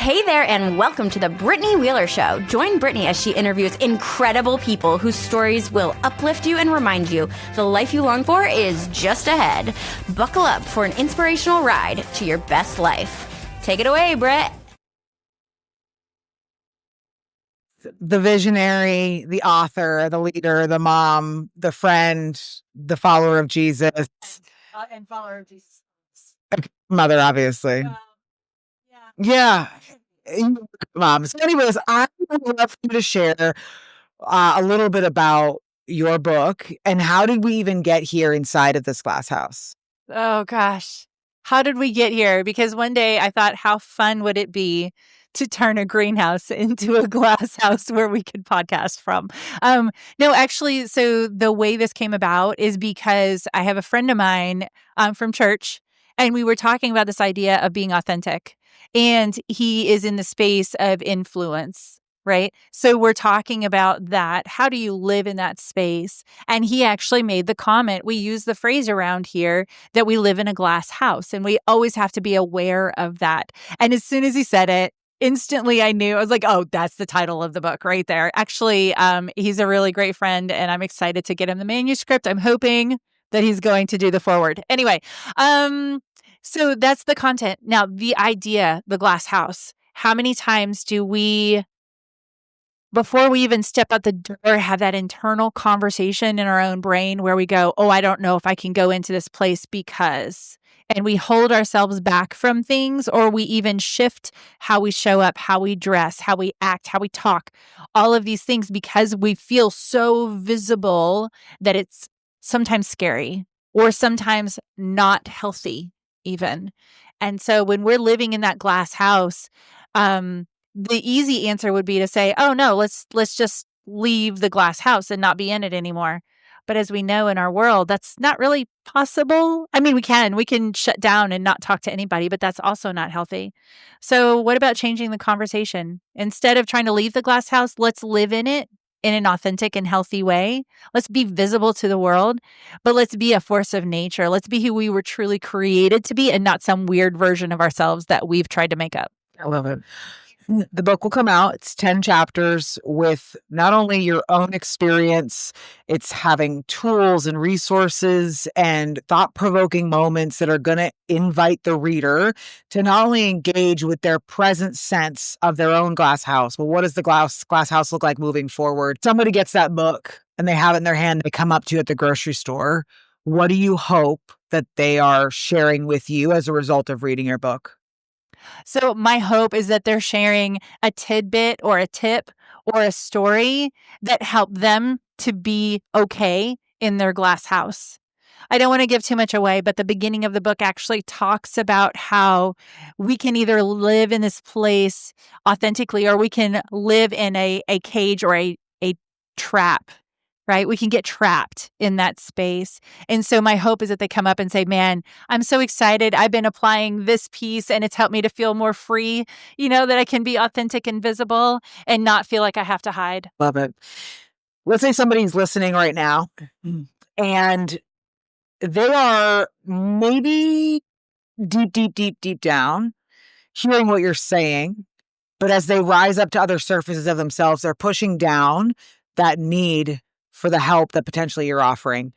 Hey there, and welcome to the Brittany Wheeler Show. Join Brittany as she interviews incredible people whose stories will uplift you and remind you the life you long for is just ahead. Buckle up for an inspirational ride to your best life. Take it away, Britt. The visionary, the author, the leader, the mom, the friend, the follower of Jesus. And follower of Jesus. Mother, obviously. Yeah. Mom. So anyways, I would love for you to share a little bit about your book and how did we even get here inside of this glass house? Oh, gosh. How did we get here? Because one day I thought, how fun would it be to turn a greenhouse into a glass house where we could podcast from? No, actually, so the way this came about is because I have a friend of mine from church, and we were talking about this idea of being authentic. And he is in the space of influence, right? So we're talking about that. How do you live in that space? And he actually made the comment, we use the phrase around here that we live in a glass house, and we always have to be aware of that. And as soon as he said it, instantly I knew. I was like, oh, that's the title of the book right there. Actually, he's a really great friend, and I'm excited to get him the manuscript. I'm hoping that he's going to do the foreword. Anyway, so that's the content. Now, the idea, the glass house. How many times do we, before we even step out the door, have that internal conversation in our own brain where we go, oh, I don't know if I can go into this place because, and we hold ourselves back from things, or we even shift how we show up, how we dress, how we act, how we talk, all of these things because we feel so visible that it's sometimes scary or sometimes not healthy even. And so when we're living in that glass house, the easy answer would be to say, oh no, let's just leave the glass house and not be in it anymore. But as we know in our world, that's not really possible. I mean, we can shut down and not talk to anybody, but that's also not healthy. So what about changing the conversation? Instead of trying to leave the glass house, let's live in it in an authentic and healthy way. Let's be visible to the world, but let's be a force of nature. Let's be who we were truly created to be and not some weird version of ourselves that we've tried to make up. I love it. The book will come out. It's 10 chapters with not only your own experience, it's having tools and resources and thought-provoking moments that are going to invite the reader to not only engage with their present sense of their own glass house, but what does the glass house look like moving forward? Somebody gets that book and they have it in their hand. They come up to you at the grocery store. What do you hope that they are sharing with you as a result of reading your book? So my hope is that they're sharing a tidbit or a tip or a story that helped them to be okay in their glass house. I don't want to give too much away, but the beginning of the book actually talks about how we can either live in this place authentically or we can live in a cage or a trap. Right? We can get trapped in that space. And so my hope is that they come up and say, man, I'm so excited. I've been applying this piece and it's helped me to feel more free, that I can be authentic and visible and not feel like I have to hide. Love it. Let's say somebody's listening right now and they are maybe deep down hearing what you're saying, but as they rise up to other surfaces of themselves, they're pushing down that need for the help that potentially you're offering.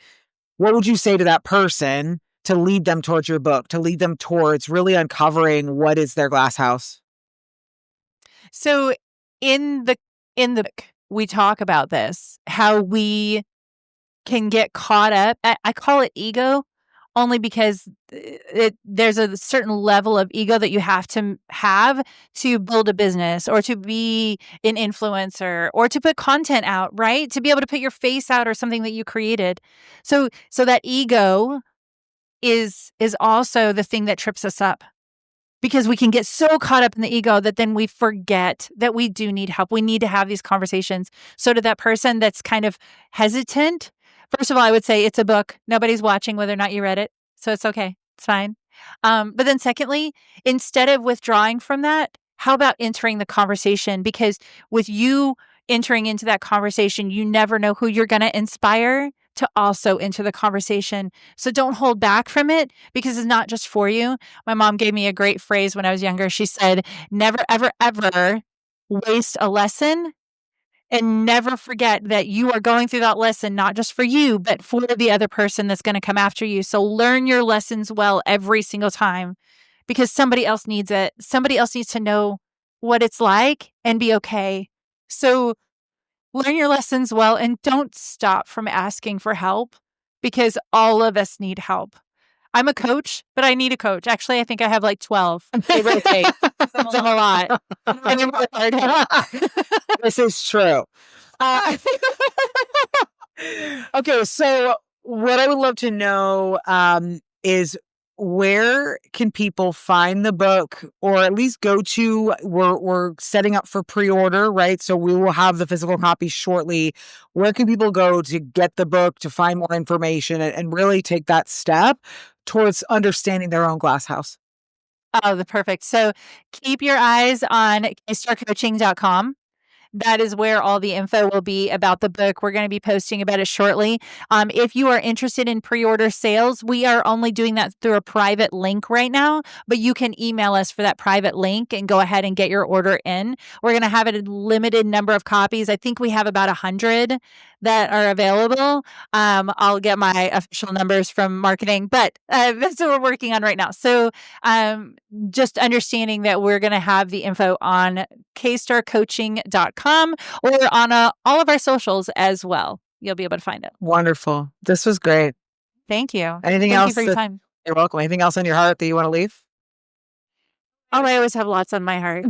What would you say to that person to lead them towards your book, to lead them towards really uncovering what is their glass house? So in the book, we talk about this, how we can get caught up. I call it ego only because there's a certain level of ego that you have to build a business or to be an influencer or to put content out, right? To be able to put your face out or something that you created. So that ego is also the thing that trips us up because we can get so caught up in the ego that then we forget that we do need help. We need to have these conversations. So to that person that's kind of hesitant, first of all, I would say it's a book. Nobody's watching whether or not you read it. So it's okay. It's fine. But then secondly, instead of withdrawing from that, how about entering the conversation? Because with you entering into that conversation, you never know who you're going to inspire to also enter the conversation. So don't hold back from it because it's not just for you. My mom gave me a great phrase when I was younger. She said, never, ever, ever waste a lesson. And never forget that you are going through that lesson, not just for you, but for the other person that's going to come after you. So learn your lessons well every single time because somebody else needs it. Somebody else needs to know what it's like and be okay. So learn your lessons well and don't stop from asking for help because all of us need help. I'm a coach, but I need a coach. Actually, I think I have like 12. They rotate. That's a lot. And I'm really hard-headed. This is true. Okay, so what I would love to know is where can people find the book or at least go to? We're setting up for pre-order, right? So we will have the physical copy shortly. Where can people go to get the book, to find more information and really take that step towards understanding their own glass house? Oh, the perfect. So keep your eyes on kstarcoaching.com. That is where all the info will be about the book. We're going to be posting about it shortly. If you are interested in pre-order sales, we are only doing that through a private link right now, but you can email us for that private link and go ahead and get your order in. We're going to have a limited number of copies. I think we have about 100 that are available. I'll get my official numbers from marketing, but that's what we're working on right now. So just understanding that we're going to have the info on kstarcoaching.com or on all of our socials as well. You'll be able to find it. Wonderful. This was great. Thank you. Anything Thank else? you for your time. You're welcome. Anything else on your heart that you want to leave? Oh, I always have lots on my heart.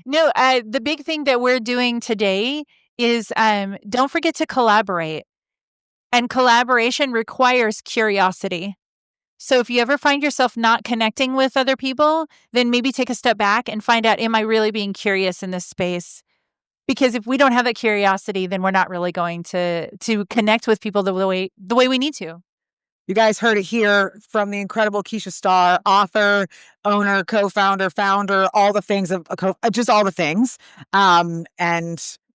No, the big thing that we're doing today is don't forget to collaborate. And collaboration requires curiosity. So if you ever find yourself not connecting with other people, then maybe take a step back and find out, am I really being curious in this space? Because if we don't have that curiosity, then we're not really going to connect with people the way we need to. You guys heard it here from the incredible Keisha Starr, author, owner, co-founder, founder, all the things of just all the things. And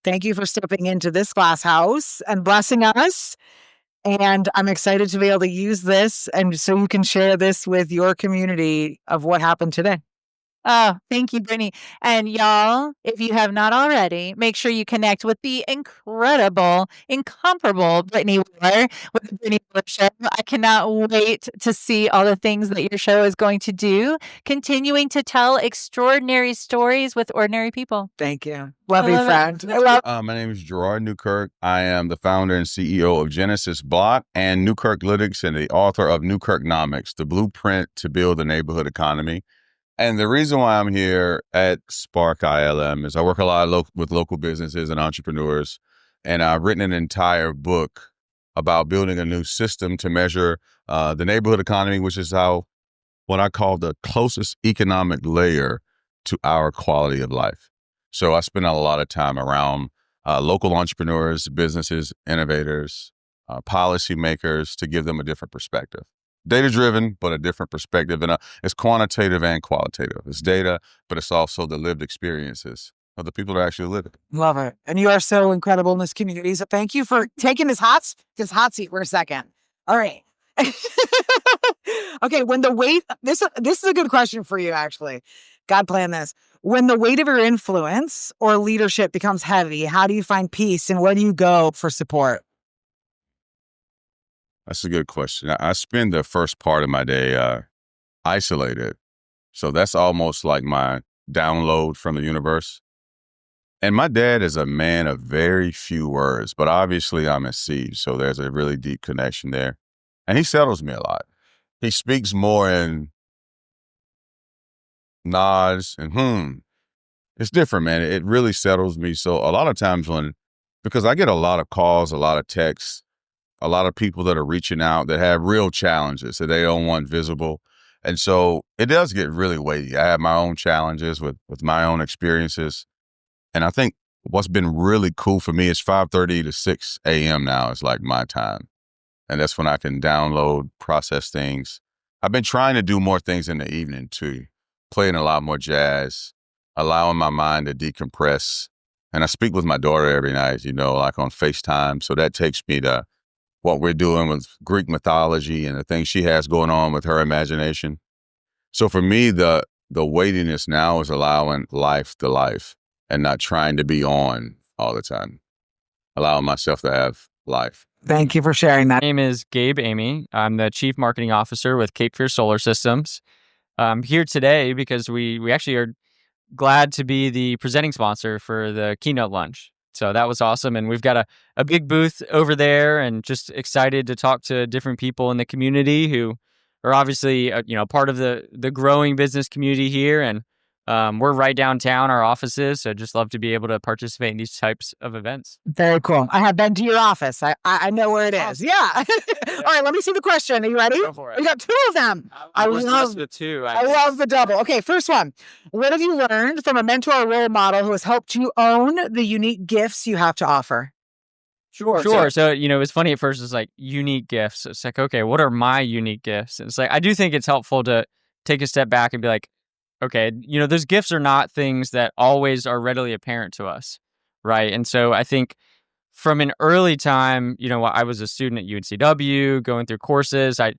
thank you for stepping into this glass house and blessing us. And I'm excited to be able to use this and so you can share this with your community of what happened today. Oh, thank you, Brittany. And y'all, if you have not already, make sure you connect with the incredible, incomparable Brittany Wheeler with the Brittany Wheeler Show. I cannot wait to see all the things that your show is going to do, continuing to tell extraordinary stories with ordinary people. Thank you. Love you, friend. My name is Gerard Newkirk. I am the founder and CEO of Genesis Block and Newkirk Lytics and the author of Newkirknomics, the blueprint to build a neighborhood economy. And the reason why I'm here at SparkILM is I work a lot with local businesses and entrepreneurs, and I've written an entire book about building a new system to measure the neighborhood economy, which is what I call the closest economic layer to our quality of life. So I spend a lot of time around local entrepreneurs, businesses, innovators, policymakers to give them a different perspective. Data-driven, but a different perspective. And it's quantitative and qualitative. It's data, but it's also the lived experiences of the people that actually live it. Love it. And you are so incredible in this community. So thank you for taking this hot seat for a second. All right. Okay. When the weight, this is a good question for you, actually. God planned this. When the weight of your influence or leadership becomes heavy, how do you find peace and where do you go for support? That's a good question. I spend the first part of my day isolated. So that's almost like my download from the universe. And my dad is a man of very few words, but obviously I'm at sea. So there's a really deep connection there. And he settles me a lot. He speaks more in nods and It's different, man. It really settles me. So a lot of times because I get a lot of calls, a lot of texts, a lot of people that are reaching out that have real challenges that they don't want visible. And so it does get really weighty. I have my own challenges with my own experiences. And I think what's been really cool for me is 5:30 to 6 a.m. now is like my time. And that's when I can download, process things. I've been trying to do more things in the evening too, playing a lot more jazz, allowing my mind to decompress And I speak with my daughter every night, like on FaceTime. So that takes me to what we're doing with Greek mythology and the things she has going on with her imagination. So for me, the weightiness now is allowing life to life and not trying to be on all the time, allowing myself to have life. Thank you for sharing that. My name is Gabe Amy. I'm the Chief Marketing Officer with Cape Fear Solar Systems. I'm here today because we actually are glad to be the presenting sponsor for the keynote lunch. So that was awesome. And we've got a big booth over there, and just excited to talk to different people in the community who are obviously, part of the growing business community here. And we're right downtown, our offices. So just love to be able to participate in these types of events. Very cool. I have been to your office. I know where it is. Yeah. All right, let me see the question. Are you ready? Go for it. We got two of them. I love the two. I love the double. Okay, first one. What have you learned from a mentor or role model who has helped you own the unique gifts you have to offer? Sure. So, it's funny at first, it's like unique gifts. It's like, okay, what are my unique gifts? And it's like, I do think it's helpful to take a step back and be like, okay, those gifts are not things that always are readily apparent to us, right? And so I think from an early time, I was a student at UNCW, going through courses. I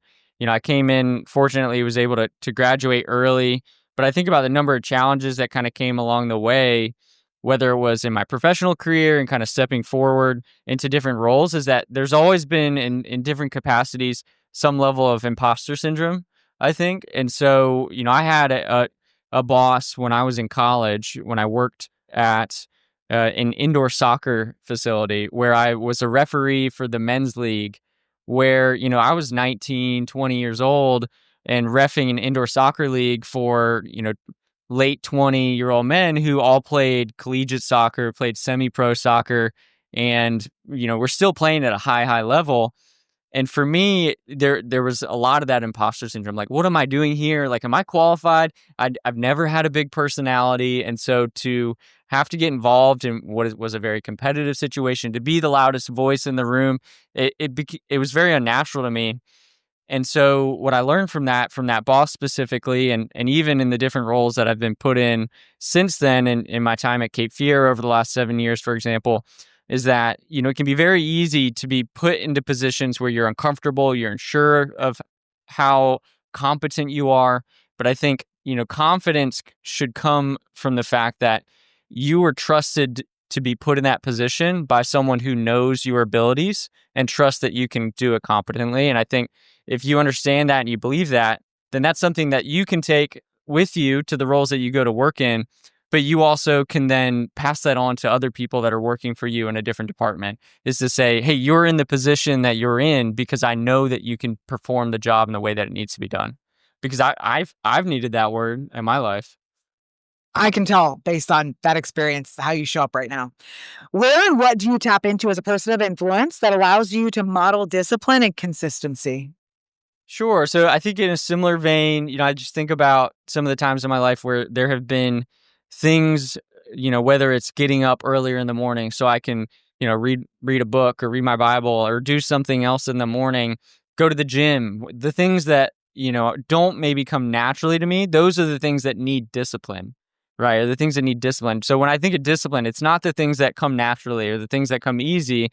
came in, fortunately, was able to graduate early. But I think about the number of challenges that kind of came along the way, whether it was in my professional career and kind of stepping forward into different roles, is that there's always been in different capacities some level of imposter syndrome, I think. And so, I had a boss when I was in college, when I worked at an indoor soccer facility where I was a referee for the men's league, where, I was 19, 20 years old and reffing an indoor soccer league for, late 20-year-old men who all played collegiate soccer, played semi-pro soccer, and, we're still playing at a high level. And for me, there was a lot of that imposter syndrome. Like, what am I doing here? Like, am I qualified? I've never had a big personality. And so to have to get involved in what was a very competitive situation, to be the loudest voice in the room, it was very unnatural to me. And so what I learned from that boss specifically, and even in the different roles that I've been put in since then, in my time at Cape Fear over the last 7 years, for example, is that, it can be very easy to be put into positions where you're uncomfortable, you're unsure of how competent you are. But I think, confidence should come from the fact that you are trusted to be put in that position by someone who knows your abilities and trusts that you can do it competently. And I think if you understand that and you believe that, then that's something that you can take with you to the roles that you go to work in. But you also can then pass that on to other people that are working for you in a different department, is to say, hey, you're in the position that you're in because I know that you can perform the job in the way that it needs to be done. Because I've needed that word in my life. I can tell based on that experience how you show up right now. Where and what do you tap into as a person of influence that allows you to model discipline and consistency? Sure. So I think in a similar vein, I just think about some of the times in my life where there have been things, whether it's getting up earlier in the morning so I can, read a book or read my Bible or do something else in the morning, go to the gym, the things that, don't maybe come naturally to me. Those are the things that need discipline, right? Or the things that need discipline. So when I think of discipline, it's not the things that come naturally or the things that come easy.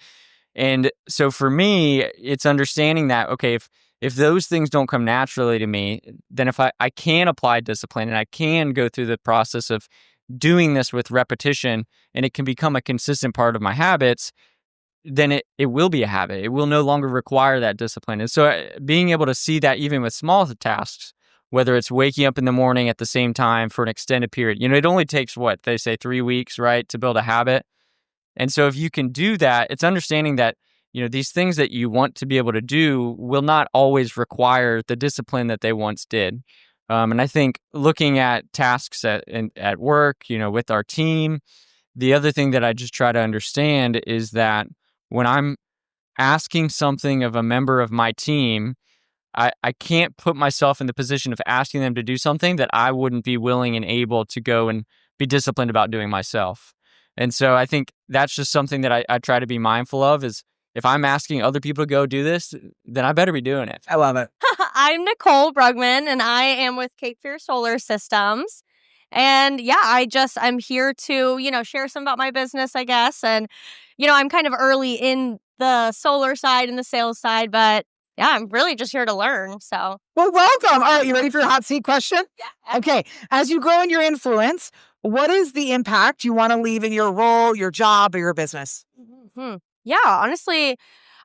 And so for me, it's understanding that, okay, if those things don't come naturally to me, then if I can apply discipline and I can go through the process of doing this with repetition and it can become a consistent part of my habits, then it will be a habit. It will no longer require that discipline. And so being able to see that even with small tasks, whether it's waking up in the morning at the same time for an extended period, it only takes what they say 3 weeks, right, to build a habit. And so if you can do that, it's understanding that, these things that you want to be able to do will not always require the discipline that they once did. And I think looking at tasks at work, with our team, the other thing that I just try to understand is that when I'm asking something of a member of my team, I can't put myself in the position of asking them to do something that I wouldn't be willing and able to go and be disciplined about doing myself. And so I think that's just something that I try to be mindful of, is if I'm asking other people to go do this, then I better be doing it. I love it. I'm Nicole Brugman, and I am with Cape Fear Solar Systems. And yeah, I'm here to, share some about my business, I guess. And, I'm kind of early in the solar side and the sales side, but yeah, I'm really just here to learn. So, Well, welcome. All right, you ready for your hot seat question? yeah. Okay. As you grow in your influence, what is the impact you want to leave in your role, your job, or your business? Mhm. Yeah, honestly,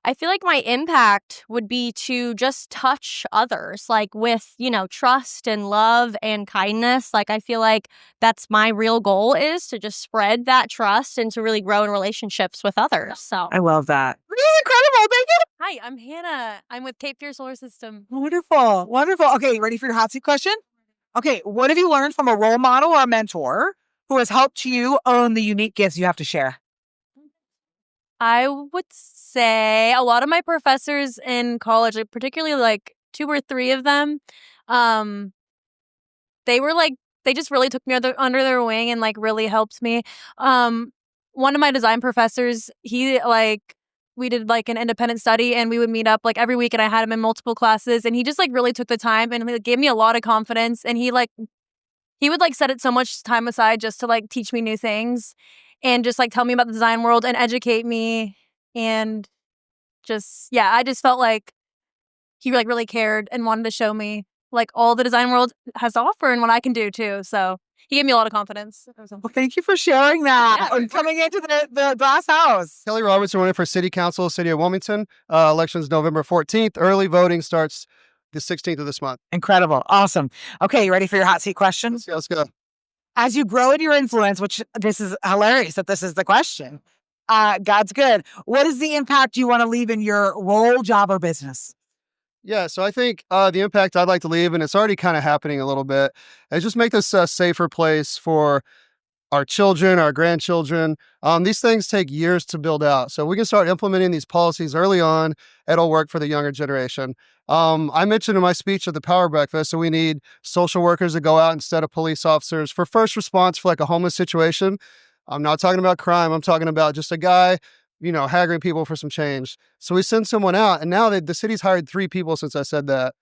I feel like my impact would be to just touch others, like with, trust and love and kindness. Like, I feel like that's my real goal, is to just spread that trust and to really grow in relationships with others. So, I love that. Really incredible. Thank you. Hi, I'm Hannah. I'm with Cape Fear Solar System. Wonderful. Wonderful. Okay, you ready for your hot seat question? Okay, what have you learned from a role model or a mentor who has helped you own the unique gifts you have to share? I would say a lot of my professors in college, like particularly like 2 or 3 of them, um, they were like they just really took me under their wing and like really helped me. One of my design professors, we did like an independent study and we would meet up like every week, and I had him in multiple classes, and he just like really took the time and like, gave me a lot of confidence, and he would like set it so much time aside just to like teach me new things and just like tell me about the design world and educate me. And just, yeah, I just felt like he like really cared and wanted to show me like all the design world has to offer and what I can do too. So he gave me a lot of confidence. Well, thank you for sharing that and coming into the glass house. Kelly Robertson running for City Council, City of Wilmington. Elections November 14th. Early voting starts the 16th of this month. Incredible. Awesome. Okay, you ready for your hot seat question? Let's go. As you grow in your influence, which this is hilarious that this is the question. God's good. What is the impact you want to leave in your role, job, or business? Yeah, so I think the impact I'd like to leave, and it's already kind of happening a little bit, is just make this a safer place for our children, our grandchildren. These things take years to build out. So we can start implementing these policies early on. It'll work for the younger generation. I mentioned in my speech at the Power Breakfast, so we need social workers to go out instead of police officers for first response for like a homeless situation. I'm not talking about crime. I'm talking about just a guy, haggling people for some change. So we send someone out, and now the city's hired 3 people since I said that.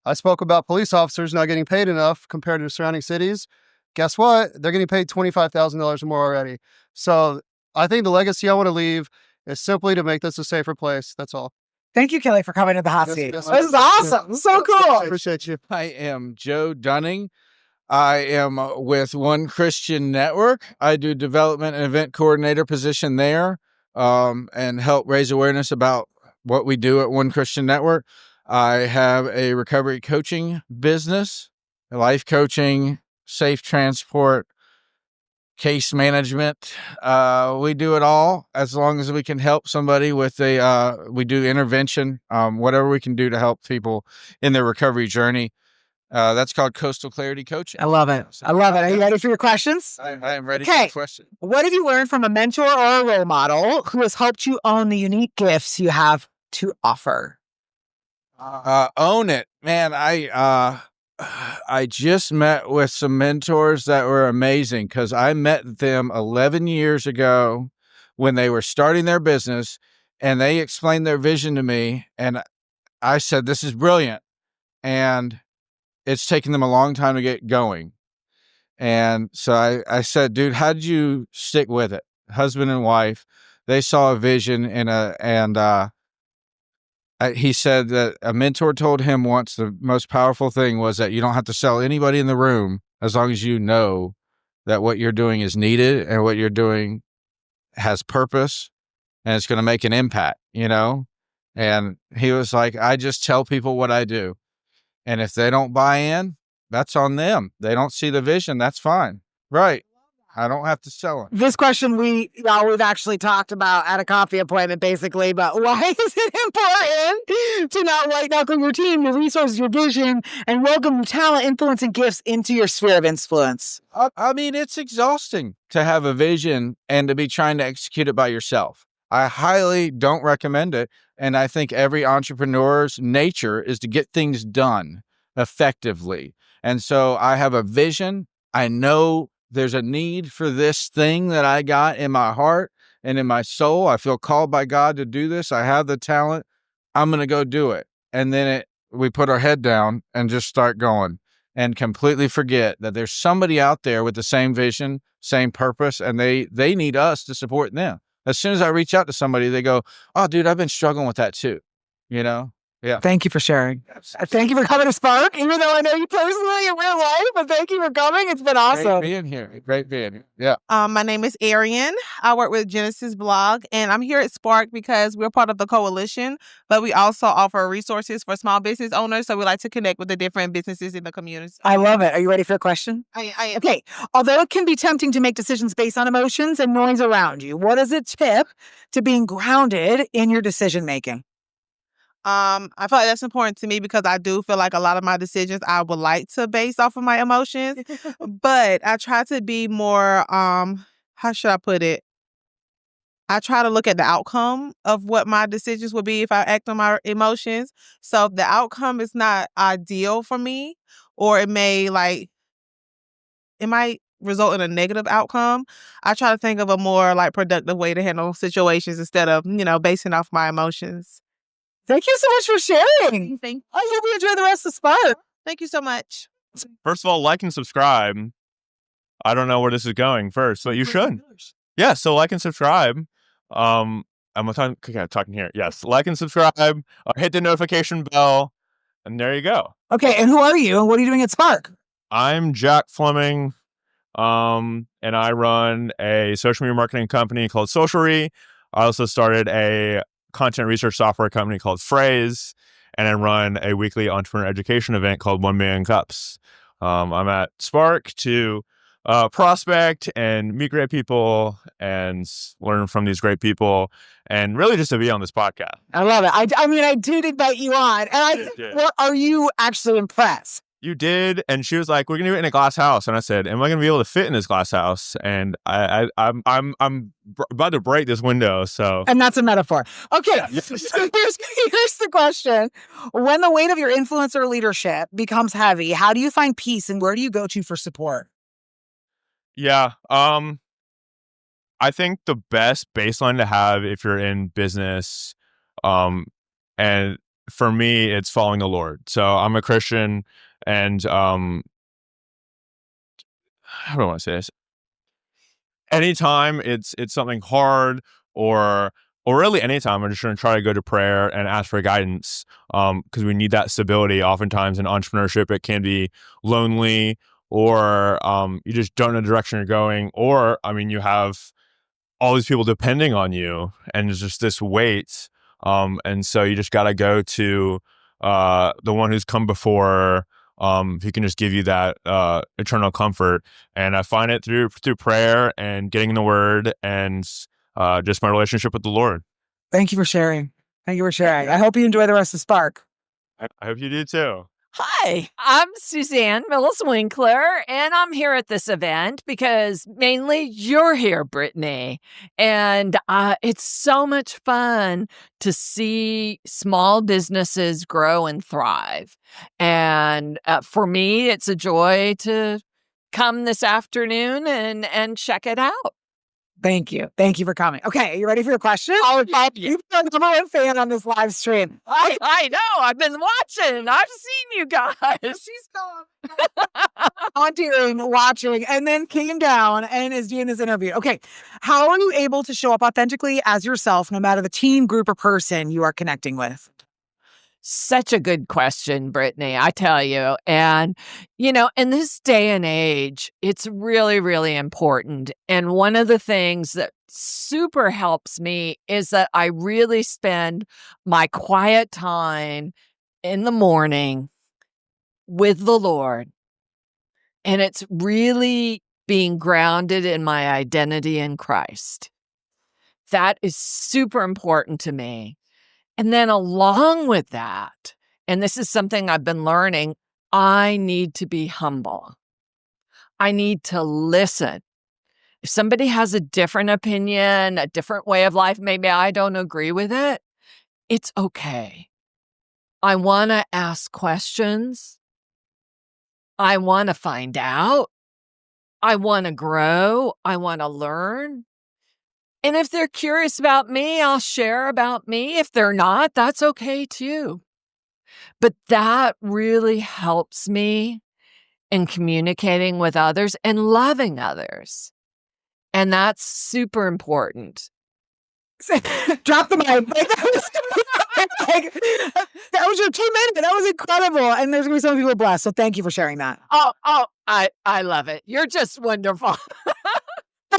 I spoke about police officers not getting paid enough compared to surrounding cities. Guess what? They're getting paid $25,000 or more already. So I think the legacy I want to leave is simply to make this a safer place. That's all. Thank you, Kelly, for coming to the hot seat. Yes, This is awesome. This is so cool. Appreciate you. I am Joe Dunning. I am with One Christian Network. I do development and event coordinator position there, and help raise awareness about what we do at One Christian Network. I have a recovery coaching business, life coaching, safe transport, case management. We do it all as long as we can help somebody with we do intervention, whatever we can do to help people in their recovery journey. That's called Coastal Clarity Coaching. I love it. I love it. Are you ready for your questions? I am ready for Okay. the question. What have you learned from a mentor or a role model who has helped you own the unique gifts you have to offer? Own it, man. I just met with some mentors that were amazing, because I met them 11 years ago when they were starting their business, and they explained their vision to me, and I said, this is brilliant. And it's taken them a long time to get going. And so I said, dude, how did you stick with it? Husband and wife, they saw a vision he said that a mentor told him once the most powerful thing was that you don't have to sell anybody in the room as long as you know that what you're doing is needed and what you're doing has purpose and it's going to make an impact, And he was like, I just tell people what I do. And if they don't buy in, that's on them. They don't see the vision. That's fine. Right. I don't have to sell it. This question we've actually talked about at a coffee appointment, basically, but why is it important to not white knuckle your team, your resources, your vision, and welcome your talent, influence, and gifts into your sphere of influence? I mean, it's exhausting to have a vision and to be trying to execute it by yourself. I highly don't recommend it. And I think every entrepreneur's nature is to get things done effectively. And so I have a vision. I know there's a need for this thing that I got in my heart and in my soul. I feel called by God to do this. I have the talent. I'm going to go do it. And then we put our head down and just start going. and completely forget that there's somebody out there with the same vision, same purpose, and they need us to support them. As soon as I reach out to somebody, they go, "Oh, dude, I've been struggling with that too." You know? Yeah. Thank you for sharing. Thank you for coming to Spark, even though I know you personally in real life, but thank you for coming. It's been awesome. Great being here. Great being here. Yeah. My name is Arian. I work with Genesis Blog, and I'm here at Spark because we're part of the coalition, but we also offer resources for small business owners. So we like to connect with the different businesses in the community. I love it. Are you ready for a question? I am. Okay. Although it can be tempting to make decisions based on emotions and noise around you, what is a tip to being grounded in your decision making? I feel like that's important to me because I do feel like a lot of my decisions I would like to base off of my emotions, but I try to be more, how should I put it? I try to look at the outcome of what my decisions would be if I act on my emotions. So if the outcome is not ideal for me, or it might result in a negative outcome, I try to think of a more like productive way to handle situations instead of, basing off my emotions. Thank you so much for sharing. Thank I hope you enjoy the rest of Spark. you so much. First of all, like and subscribe. I don't know where this is going first, but you should. Yeah, so like and subscribe. I'm talking here. Yes, like and subscribe. Hit the notification bell, and there you go. Okay, and who are you, and what are you doing at Spark? I'm Jack Fleming, and I run a social media marketing company called Socialry. I also started a content research software company called Phrase, and I run a weekly entrepreneur education event called 1 Million Cups. I'm at Spark to prospect and meet great people and learn from these great people, and really just to be on this podcast. I love it. I mean, I did invite you on, and are you actually impressed? You did, and she was like, "We're gonna do it in a glass house," and I said, "Am I gonna be able to fit in this glass house?" And I'm about to break this window. So, and that's a metaphor. Okay, so here's the question: when the weight of your influencer leadership becomes heavy, how do you find peace, and where do you go to for support? Yeah, I think the best baseline to have if you're in business, and for me, it's following the Lord. So I'm a Christian, and how do I want to say this? Anytime it's something hard, or really anytime, I'm just going to try to go to prayer and ask for guidance, because we need that stability. Oftentimes in entrepreneurship, it can be lonely, or you just don't know the direction you're going, or you have all these people depending on you, and there's just this weight. And so you just got to go to the one who's come before, who can just give you that eternal comfort. And I find it through prayer and getting in the Word, and just my relationship with the Lord. Thank you for sharing. I hope you enjoy the rest of Spark. I hope you do too. Hi, I'm Suzanne Millis-Winkler, and I'm here at this event because mainly you're here, Brittany. And it's so much fun to see small businesses grow and thrive. And for me, it's a joy to come this afternoon and check it out. Thank you. Thank you for coming. Okay, are you ready for your question? Oh, yeah. You've been the number one fan on this live stream. I know. I've been watching. I've seen you guys. She's volunteering, watching, and then came down and is doing this interview. Okay, how are you able to show up authentically as yourself, no matter the team, group, or person you are connecting with? Such a good question, Brittany, I tell you. And, in this day and age, it's really, really important. And one of the things that super helps me is that I really spend my quiet time in the morning with the Lord. And it's really being grounded in my identity in Christ. That is super important to me. And then along with that, and this is something I've been learning, I need to be humble. I need to listen. If somebody has a different opinion, a different way of life, maybe I don't agree with it, it's okay. I want to ask questions. I want to find out. I want to grow. I want to learn. And if they're curious about me, I'll share about me. If they're not, that's okay too. But that really helps me and communicating with others and loving others. And that's super important. Drop the mic. That was your 2 minutes. That was incredible. And there's going to be some people blessed. So thank you for sharing that. I love it. You're just wonderful.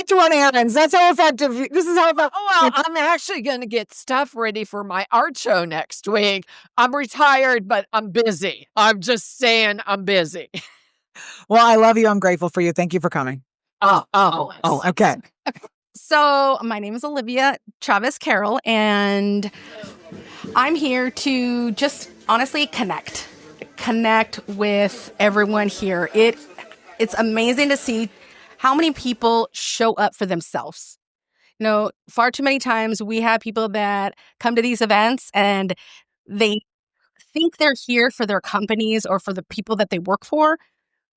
To run errands. That's how effective. This is how effective. Well, I'm actually going to get stuff ready for my art show next week. I'm retired, but I'm busy. I'm just saying I'm busy. Well, I love you. I'm grateful for you. Thank you for coming. Okay. So my name is Olivia Chavez Carroll, and I'm here to just honestly connect with everyone here. It's amazing to see how many people show up for themselves. You know, far too many times we have people that come to these events and they think they're here for their companies or for the people that they work for.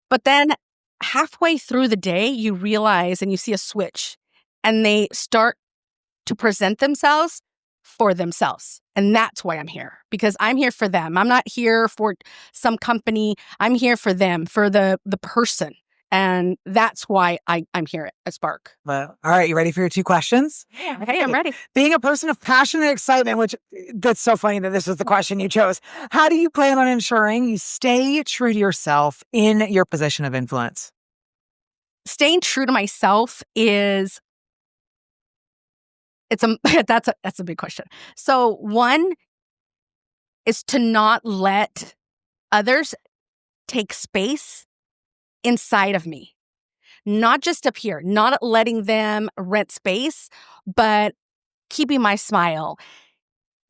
But then halfway through the day, you realize and you see a switch and they start to present themselves for themselves. And that's why I'm here, because I'm here for them. I'm not here for some company. I'm here for them, for the person. And that's why I'm here at Spark. Well, all right. You ready for your 2 questions? Yeah, okay, I'm ready. Being a person of passion and excitement, which that's so funny that this was the question you chose. How do you plan on ensuring you stay true to yourself in your position of influence? Staying true to myself that's a big question. So one is to not let others take space inside of me, not just up here, not letting them rent space, but keeping my smile,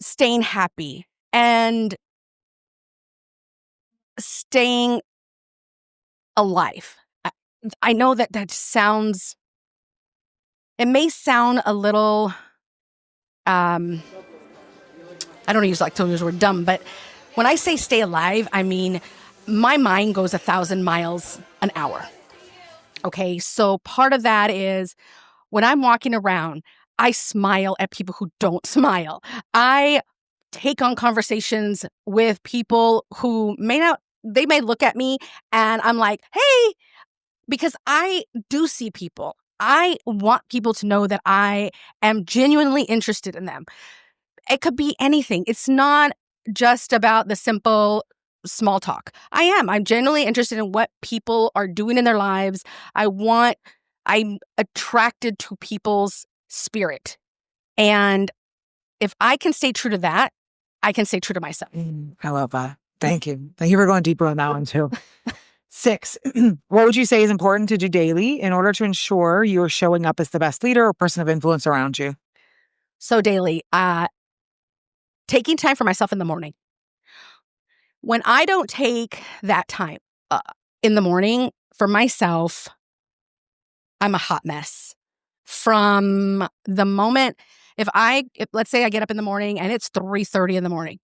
staying happy, and staying alive. I know that it may sound a little, I don't use to use the word dumb, but when I say stay alive, I mean, my mind goes 1,000 miles an hour. Okay, so part of that is when I'm walking around, I smile at people who don't smile. I take on conversations with people who they may look at me and I'm like, hey, because I do see people. I want people to know that I am genuinely interested in them. It could be anything. It's not just about the simple small talk. I'm genuinely interested in what people are doing in their lives. I'm attracted to people's spirit. And if I can stay true to that, I can stay true to myself. I love that. Thank you. Thank you for going deeper on that one too. 6, what would you say is important to do daily in order to ensure you are showing up as the best leader or person of influence around you? So daily, taking time for myself in the morning. When I don't take that time in the morning for myself, I'm a hot mess. From the moment, if let's say I get up in the morning and it's 3:30 in the morning,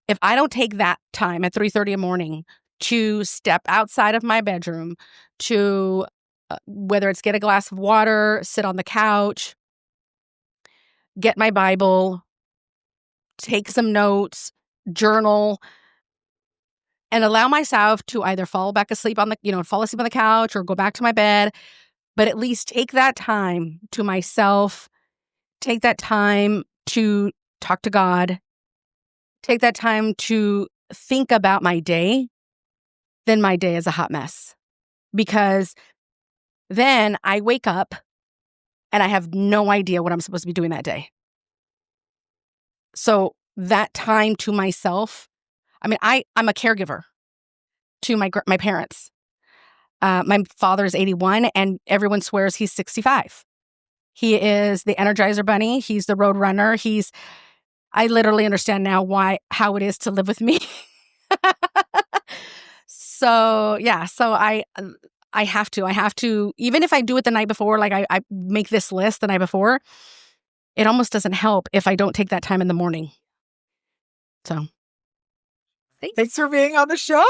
if I don't take that time at 3:30 in the morning to step outside of my bedroom, to whether it's get a glass of water, sit on the couch, get my Bible, take some notes, journal, and allow myself to either fall asleep on the couch or go back to my bed, but at least take that time to myself, take that time to talk to God, take that time to think about my day, then my day is a hot mess. Because then I wake up and I have no idea what I'm supposed to be doing that day. So that time to myself, I'm a caregiver to my parents. My father is 81 and everyone swears he's 65. He is the Energizer Bunny. He's the Road Runner. I literally understand now how it is to live with me. So I have to, even if I do it the night before, like I make this list the night before, it almost doesn't help if I don't take that time in the morning. So. Thanks for being on the show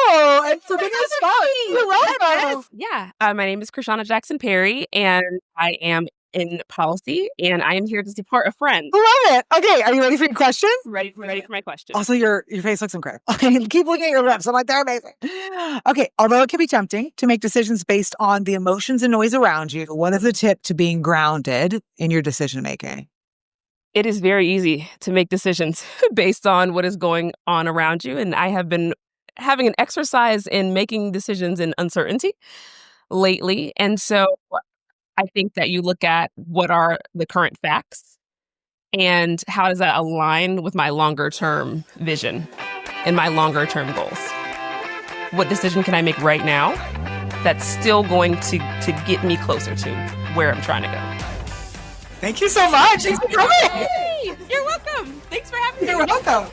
and for being on Spark. You're welcome. Yeah. My name is Krishana Jackson Perry, and I am in policy, and I am here to support a friend. Love it. Okay, are you ready for your question? Ready for my question. Also, your face looks incredible. Keep looking at your lips. I'm like, they're amazing. Okay, although it can be tempting to make decisions based on the emotions and noise around you, what is the tip to being grounded in your decision making? It is very easy to make decisions based on what is going on around you, and I have been having an exercise in making decisions in uncertainty lately, and so I think that you look at what are the current facts and how does that align with my longer term vision and my longer term goals. What decision can I make right now that's still going to get me closer to where I'm trying to go? Thank you so much. Thanks for coming. Hey, you're welcome. Thanks for having me. You're welcome.